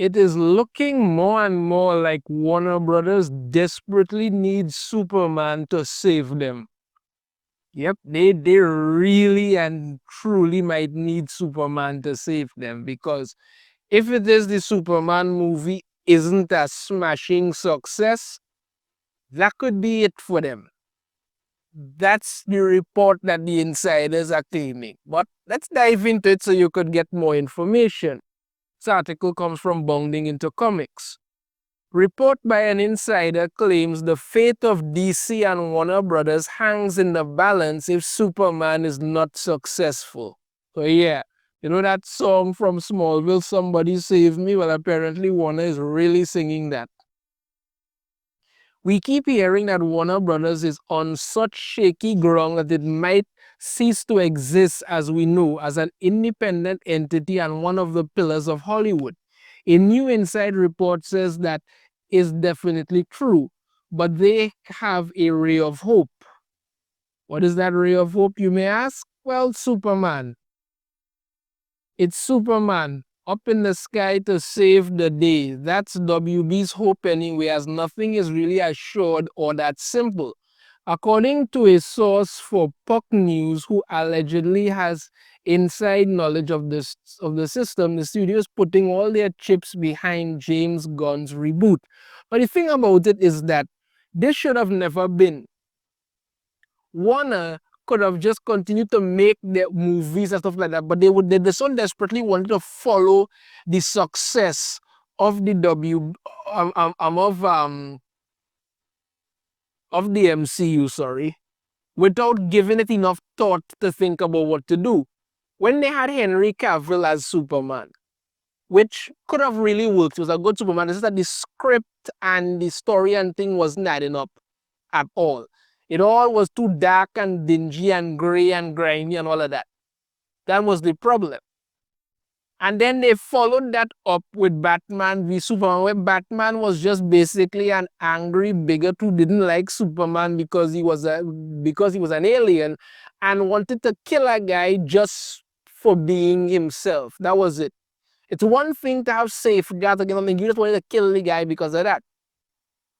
it is looking more and more like Warner Brothers desperately needs Superman to save them. Yep, they really and truly might need Superman to save them, because if it is the Superman movie isn't a smashing success, that could be it for them. That's the report that the insiders are claiming. But let's dive into it so you could get more information. This article comes from Bounding into Comics. Report by an insider claims the fate of DC and Warner Brothers hangs in the balance if Superman is not successful. So yeah, you know that song from Smallville, Somebody Save Me? Well, apparently Warner is really singing that. We keep hearing that Warner Brothers is on such shaky ground that it might cease to exist as we know, as an independent entity and one of the pillars of Hollywood. A new inside report says that is definitely true, but they have a ray of hope. What is that ray of hope, you may ask? Well, Superman. It's Superman up in the sky to save the day. That's WB's hope anyway, as nothing is really assured or that simple. According to a source for Puck News, who allegedly has inside knowledge of the system, the studio is putting all their chips behind James Gunn's reboot. But the thing about it is that this should have never been. Warner could have just continued to make their movies and stuff like that, but they so desperately wanted to follow the success of the of the MCU, sorry, without giving it enough thought to think about what to do. When they had Henry Cavill as Superman, which could have really worked, it was a good Superman, it's just that the script and the story and thing wasn't adding up at all. It all was too dark and dingy and gray and grimy and all of that. That was the problem. And then they followed that up with Batman v Superman, where Batman was just basically an angry bigot who didn't like Superman because he was an alien and wanted to kill a guy just for being himself. That was it. It's one thing to have safeguards against something. You just wanted to kill the guy because of that.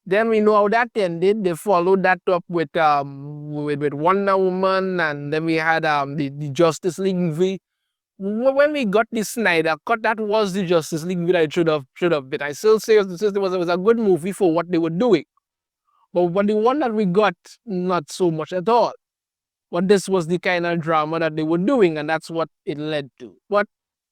Then we know how that ended. They followed that up with Wonder Woman, and then we had the Justice League movie. When we got the Snyder Cut, that was the Justice League movie that it should have been. I still say it was a good movie for what they were doing. But the one that we got, not so much at all. But this was the kind of drama that they were doing, and that's what it led to. But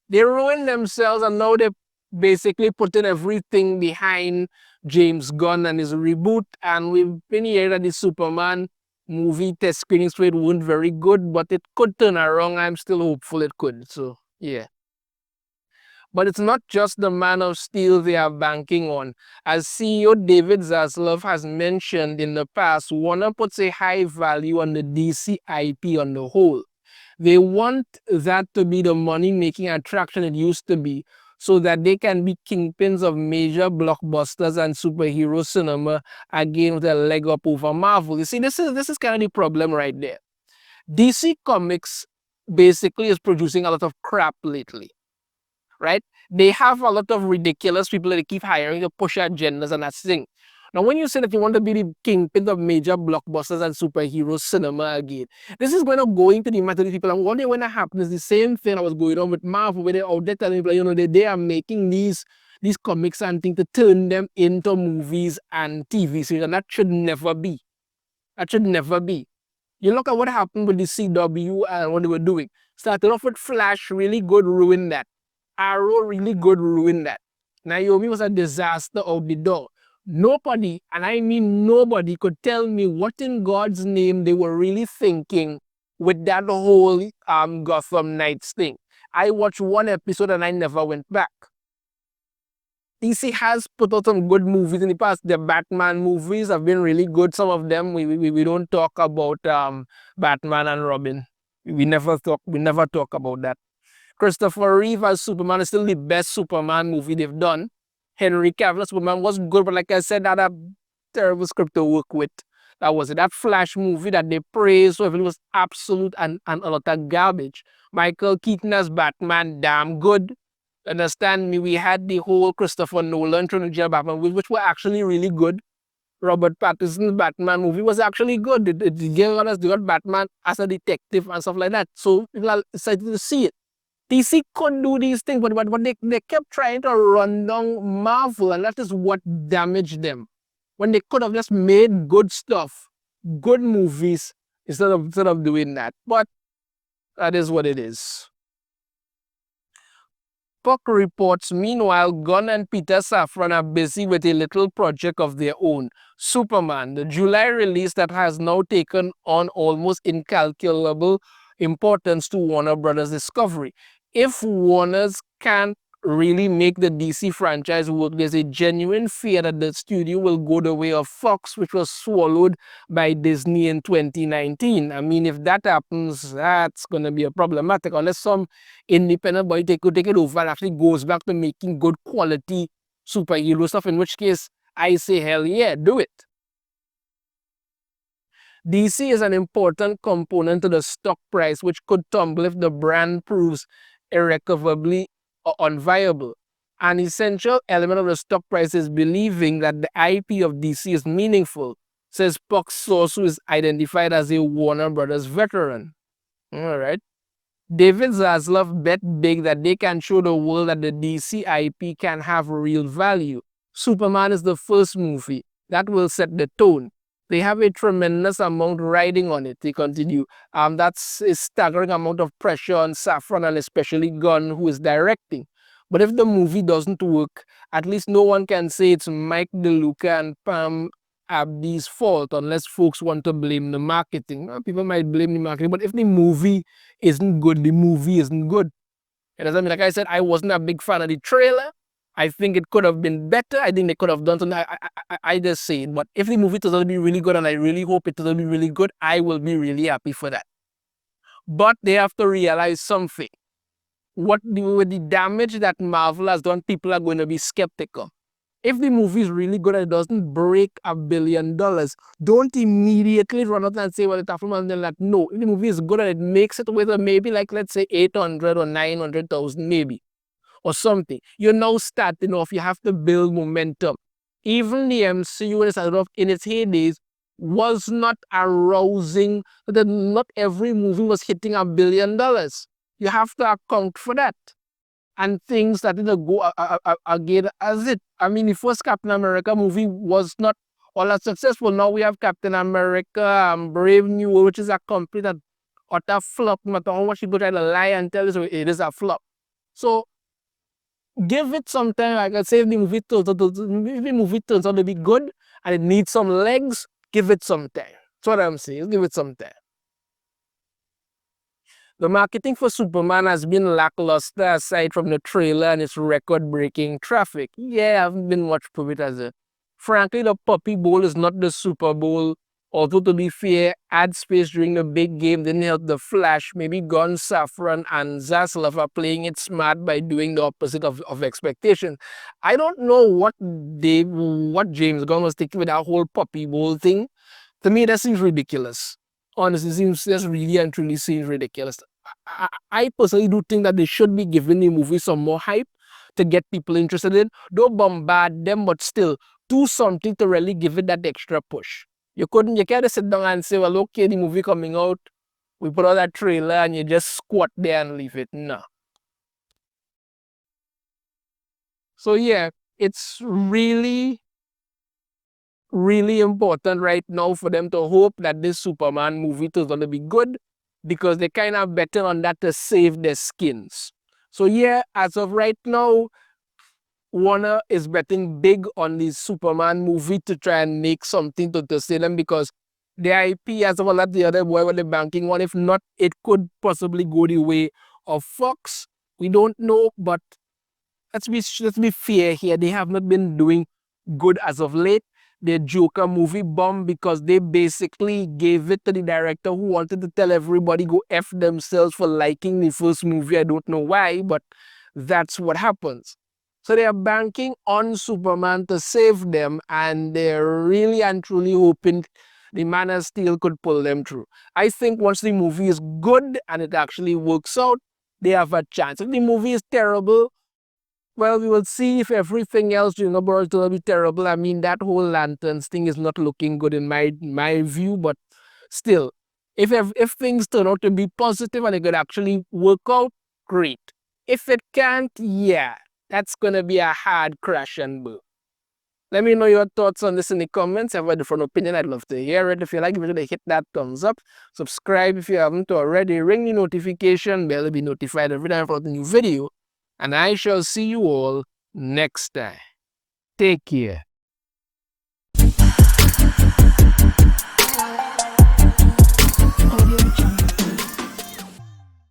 they ruined themselves, and now they're basically putting everything behind James Gunn and his reboot. And we've been hearing that the Superman movie test screenings for it weren't very good, but it could turn around. I'm still hopeful it could. So, yeah. But it's not just the Man of Steel they are banking on. As CEO David Zaslav has mentioned in the past, Warner puts a high value on the DC IP on the whole. They want that to be the money-making attraction it used to be, so that they can be kingpins of major blockbusters and superhero cinema again with a leg up over Marvel. You see, this is kind of the problem right there. DC Comics basically is producing a lot of crap lately, right? They have a lot of ridiculous people that they keep hiring to push agendas, and that's the thing. Now, when you say that you want to be the kingpin of major blockbusters and superhero cinema again, this is going to go into the mind of the people. And what is going to happen is the same thing that was going on with Marvel, where they're out there telling people, you know, they are making these comics and things to turn them into movies and TV series, and that should never be. That should never be. You look at what happened with the CW and what they were doing. Started off with Flash, really good, ruined that. Arrow, really good, ruined that. Naomi was a disaster out the door. Nobody, and I mean nobody, could tell me what in God's name they were really thinking with that whole Gotham Knights thing. I watched one episode and I never went back. DC has put out some good movies in the past. The Batman movies have been really good. Some of them we don't talk about Batman and Robin. We never talk about that. Christopher Reeve as Superman is still the best Superman movie they've done. Henry Cavill as Superman was good, but like I said, that a terrible script to work with. That was it. That Flash movie that they praised so it was absolute and a lot of garbage. Michael Keaton as Batman, damn good. Understand me? We had the whole Christopher Nolan trilogy of Batman movies, which were actually really good. Robert Pattinson's Batman movie was actually good. It gave us the good Batman as a detective and stuff like that. So people are excited to see it. DC could do these things, but they kept trying to run down Marvel, and that is what damaged them. When they could have just made good stuff, good movies, instead of doing that. But that is what it is. Puck reports, meanwhile, Gunn and Peter Safran are busy with a little project of their own, Superman, the July release that has now taken on almost incalculable importance to Warner Brothers Discovery. If Warner's can't really make the DC franchise work, there's a genuine fear that the studio will go the way of Fox, which was swallowed by Disney in 2019. I mean, if that happens, that's going to be a problematic, unless some independent body could take it over and actually goes back to making good quality superhero stuff, in which case I say, hell yeah, do it. DC is an important component to the stock price, which could tumble if the brand proves irrecoverably unviable. An essential element of the stock price is believing that the IP of DC is meaningful, says Puck's source, who is identified as a Warner Brothers veteran. All right. David Zaslav bet big that they can show the world that the DC IP can have real value. Superman is the first movie that will set the tone. They have a tremendous amount riding on it, they continue. That's a staggering amount of pressure on Safran and especially Gunn, who is directing. But if the movie doesn't work, at least no one can say it's Mike DeLuca and Pam Abdi's fault, unless folks want to blame the marketing. Well, people might blame the marketing, but if the movie isn't good, the movie isn't good. It doesn't mean, like I said, I wasn't a big fan of the trailer. I think it could have been better. I think they could have done something. I just say it. But if the movie turns out to be really good, and I really hope it turns out to be really good, I will be really happy for that. But they have to realize something. With the damage that Marvel has done, people are going to be skeptical. If the movie is really good and it doesn't break $1 billion, don't immediately run out and say, well, it's from that. No, if the movie is good and it makes it with maybe like, let's say 800 or 900,000 maybe, or something, you're now starting off, you have to build momentum. Even the MCU, when it started off in its heydays, was not arousing, that not every movie was hitting $1 billion. You have to account for that. And things that didn't go again as it. I mean, the first Captain America movie was not all that successful. Now we have Captain America, Brave New World, which is a complete and utter flop. No matter how much people try to lie and tell us it is a flop. So give it some time. Like I say, if the movie turns out to be good and it needs some legs, give it some time. That's what I'm saying. Give it some time. The marketing for Superman has been lackluster aside from the trailer and its record-breaking traffic. Yeah, I haven't been much for it as a... Frankly, the Puppy Bowl is not the Super Bowl. Although, to be fair, ad space during the big game didn't help the Flash. Maybe Gunn, Safran, and Zaslav are playing it smart by doing the opposite of expectation. I don't know what James Gunn was thinking with that whole Puppy Bowl thing. To me, that seems ridiculous. Honestly, seems just really and truly seems ridiculous. I personally do think that they should be giving the movie some more hype to get people interested in. Don't bombard them, but still do something to really give it that extra push. You can't just sit down and say, well, okay, the movie coming out, we put out that trailer and you just squat there and leave it. No. So yeah, it's really important right now for them to hope that this Superman movie is going to be good, because they kind of betting on that to save their skins. So yeah, as of right now, Warner is betting big on the Superman movie to try and make something to sell them, because the IP, as well as the other boy with the banking one, if not, it could possibly go the way of Fox. We don't know, but let's be fair here. They have not been doing good as of late. The Joker movie bombed because they basically gave it to the director, who wanted to tell everybody go F themselves for liking the first movie. I don't know why, but that's what happens. So they are banking on Superman to save them, and they're really and truly hoping the Man of Steel could pull them through. I think once the movie is good and it actually works out, they have a chance. If the movie is terrible, Well, we will see if everything else during the Boruto will be terrible. I mean, that whole lanterns thing is not looking good in my view, but still, if things turn out to be positive and it could actually work out, great. If it can't, yeah, that's gonna be a hard crash and burn. Let me know your thoughts on this in the comments. If you have a different opinion, I'd love to hear it. If you like the video, hit that thumbs up. Subscribe if you haven't already. Ring the notification bell to be notified every time I upload a new video. And I shall see you all next time. Take care.